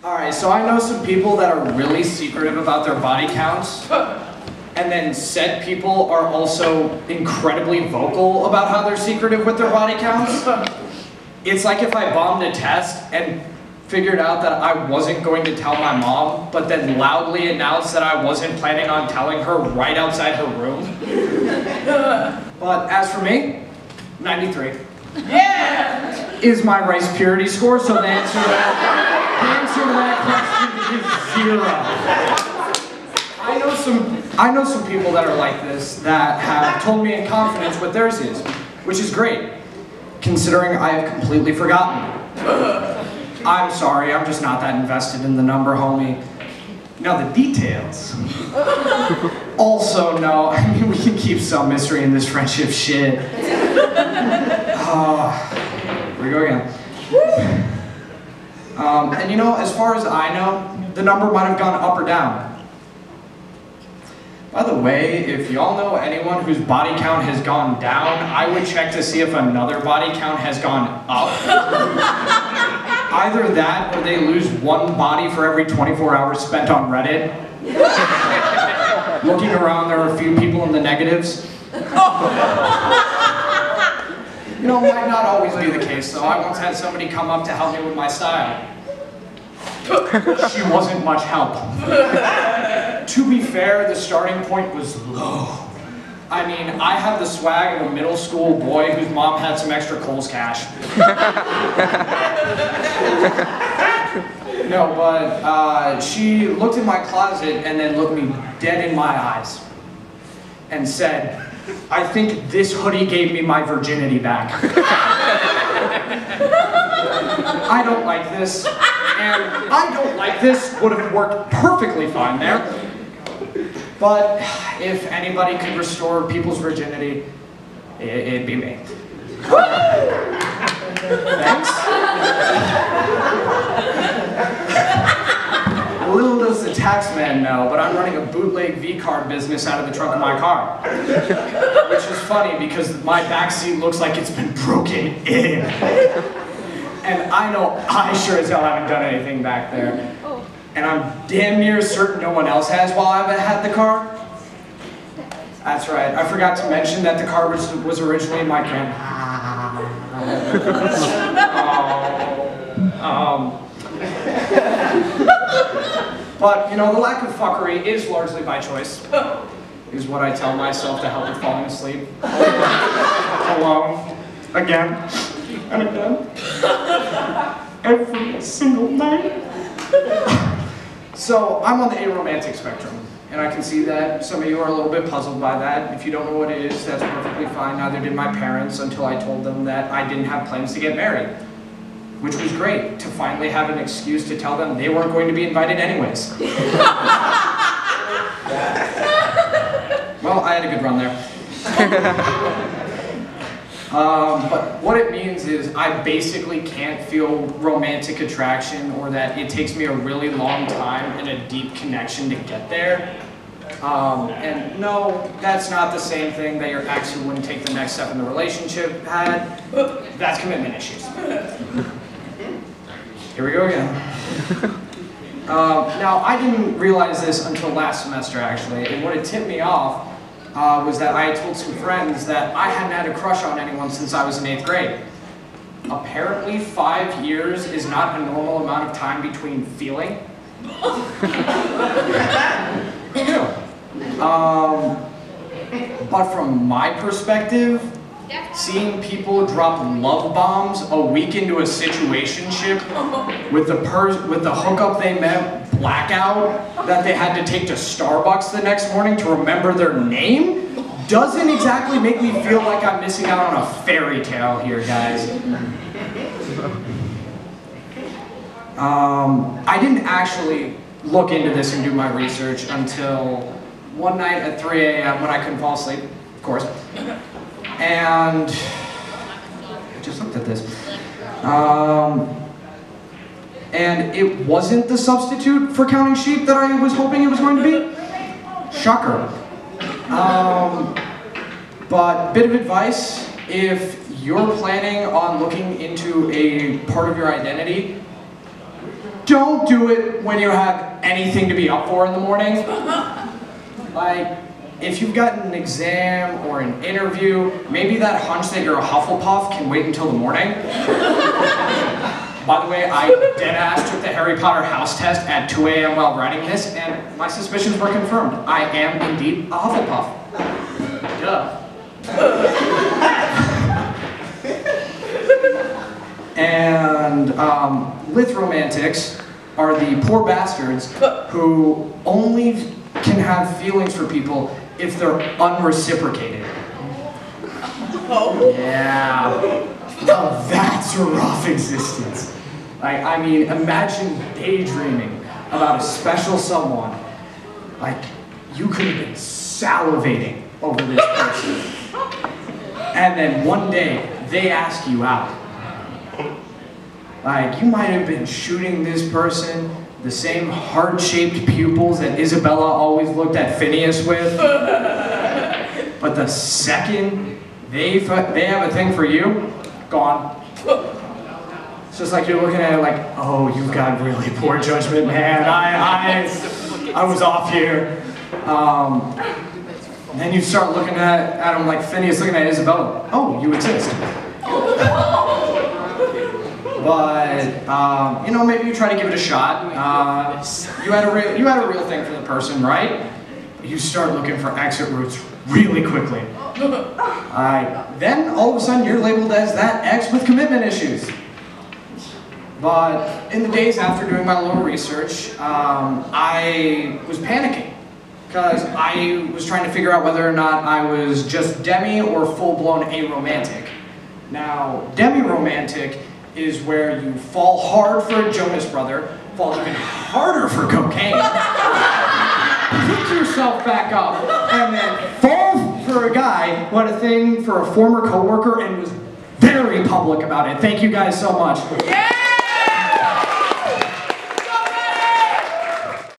Alright, so I know some people that are really secretive about their body counts, and then said people are also incredibly vocal about how they're secretive with their body counts. It's like if I bombed a test and figured out that I wasn't going to tell my mom, but then loudly announced that I wasn't planning on telling her right outside her room. But as for me, 93. Yeah! Is my rice purity score, so the answer to that question is 0. I know some people that are like this that have told me in confidence what theirs is, which is great, considering I have completely forgotten. I'm sorry, I'm just not that invested in the number, homie. Now the details. Also, no, I mean, we can keep some mystery in this friendship shit. Here we go again. And you know, as far as I know, the number might have gone up or down. By the way, if y'all know anyone whose body count has gone down, I would check to see if another body count has gone up. Either that, or they lose one body for every 24 hours spent on Reddit. Looking around, there are a few people in the negatives. You know, might not always be the case, though. I once had somebody come up to help me with my style. She wasn't much help. To be fair, the starting point was low. I mean, I have the swag of a middle school boy whose mom had some extra Kohl's cash. No, but she looked in my closet and then looked me dead in my eyes and said, "I think this hoodie gave me my virginity back." I don't like this, and I don't like this would have worked perfectly fine there. But if anybody could restore people's virginity, it'd be me. Thanks. Little does the tax man know, but I'm running a bootleg V-card business out of the trunk of my car. Which is funny because my backseat looks like it's been broken in. And I know I sure as hell haven't done anything back there. And I'm damn near certain no one else has while I've had the car. That's right, I forgot to mention that the car was originally my But, you know, the lack of fuckery is largely by choice, is what I tell myself to help with falling asleep. Alone, again, and again, every single night. So, I'm on the aromantic spectrum, and I can see that some of you are a little bit puzzled by that. If you don't know what it is, that's perfectly fine. Neither did my parents until I told them that I didn't have plans to get married. Which was great, to finally have an excuse to tell them they weren't going to be invited anyways. Well, I had a good run there. But what it means is I basically can't feel romantic attraction, or that it takes me a really long time and a deep connection to get there. And no, that's not the same thing that your ex who wouldn't take the next step in the relationship had. That's commitment issues. Here we go again. Now, I didn't realize this until last semester, actually, and what had tipped me off was that I had told some friends that I hadn't had a crush on anyone since I was in 8th grade. Apparently, 5 years is not a normal amount of time between feeling. Who knew? But from my perspective, seeing people drop love bombs a week into a situationship with the hookup they met blackout that they had to take to Starbucks the next morning to remember their name doesn't exactly make me feel like I'm missing out on a fairy tale here, guys. I didn't actually look into this and do my research until one night at 3 a.m. when I couldn't fall asleep, of course. And I just looked at this. And it wasn't the substitute for counting sheep that I was hoping it was going to be. Shocker. But bit of advice, if you're planning on looking into a part of your identity, don't do it when you have anything to be up for in the morning. Like, if you've got an exam or an interview, maybe that hunch that you're a Hufflepuff can wait until the morning. By the way, I dead-ass took the Harry Potter house test at 2 a.m. while writing this, and my suspicions were confirmed. I am indeed a Hufflepuff. Duh. And lithromantics are the poor bastards who only can have feelings for people if they're unreciprocated. Yeah. Now that's a rough existence. Like, I mean, imagine daydreaming about a special someone. Like, you could have been salivating over this person. And then one day, they ask you out. Like, you might have been shooting this person the same heart-shaped pupils that Isabella always looked at Phineas with. But the second they have a thing for you, gone. It's just like you're looking at it like, oh, you've got really poor judgment, man. I was off here. And then you start looking at him like Phineas looking at Isabella. Oh, you exist. But you know, maybe you try to give it a shot. You had a real thing for the person, right? You start looking for exit routes really quickly. Then all of a sudden you're labeled as that ex with commitment issues. But in the days after doing my little research, I was panicking because I was trying to figure out whether or not I was just demi or full-blown aromantic. Now, demi-romantic is where you fall hard for a Jonas brother, fall even harder for cocaine, pick yourself back up, and then fall for a guy who had a thing for a former coworker and was very public about it. Thank you guys so much. Yeah!